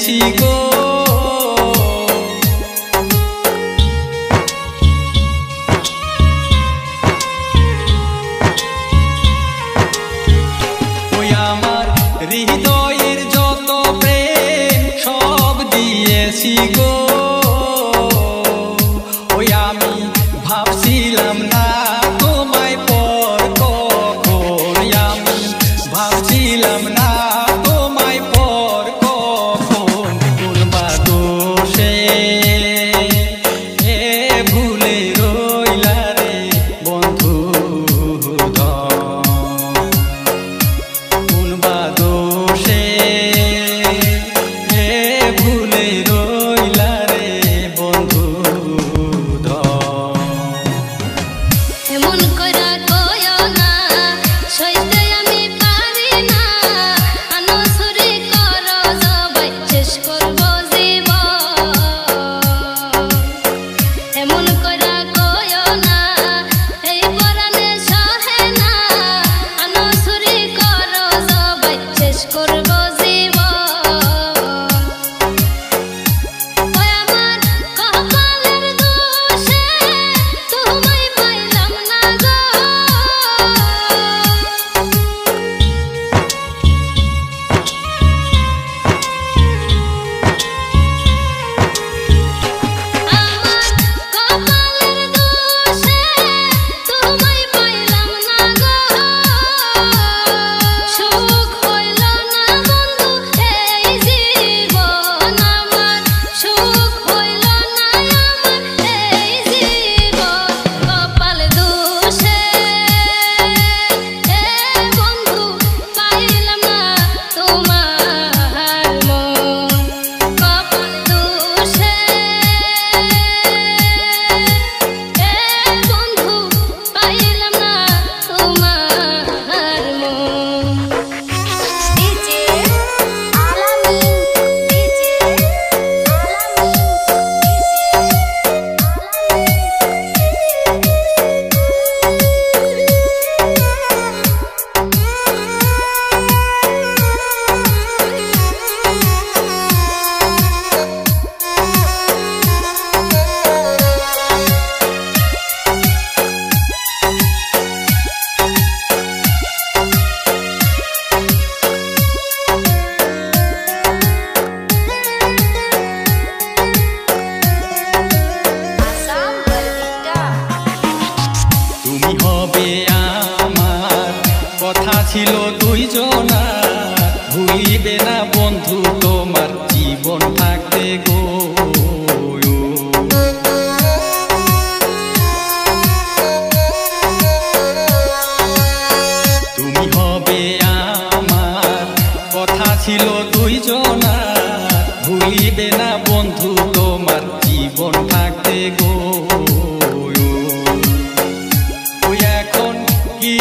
দিয়েছি গো। ওই আমার হৃদয়ের যত প্রেম সব দিয়েছি গো। ওই আমি ভাবছিলাম না তোমায় পর কখন, আমি ভাবছিলাম না তোমায় পর কখন। কোন বা দোষে ভুলে রইলা রে বন্ধু, কোন বা দোষে ভুলে রইলা রে বন্ধু। এমন কইরা কইও না, সইতে আমি পারি না, আনসুরি করো সবাই শেষ করব জীবন। এমন কইরা কইও না, এই পরাণে সহে না, আনসুরি করো সবাই শেষ করব জীবন। ওই আমার কপালের দোষে তোমায় পাইলাম না গো। আমার কপালের দোষে তোমায় পাইলাম না গো। সুখ হইল না বন্ধু এই জীবন আমার, সুখ হইল না আমার এই জীবন। কপাল দোষে বন্ধু পাইলাম না তোমার মন। কপাল দোষে বন্ধু পাইলাম না তোমার মন। ডিজে আলামিন, ডিজে আসাম বলবিটা। তুমি হবে আমার, কথা ছিল দুইজনার, ভুলিবে না বন্ধু তোমার জীবন থাকতে গো। তুমি হবে আমার, কথা ছিল দুইজনার, ভুলিবে না বন্ধু তোমার জীবন থাকতে গো। ওই এখন কি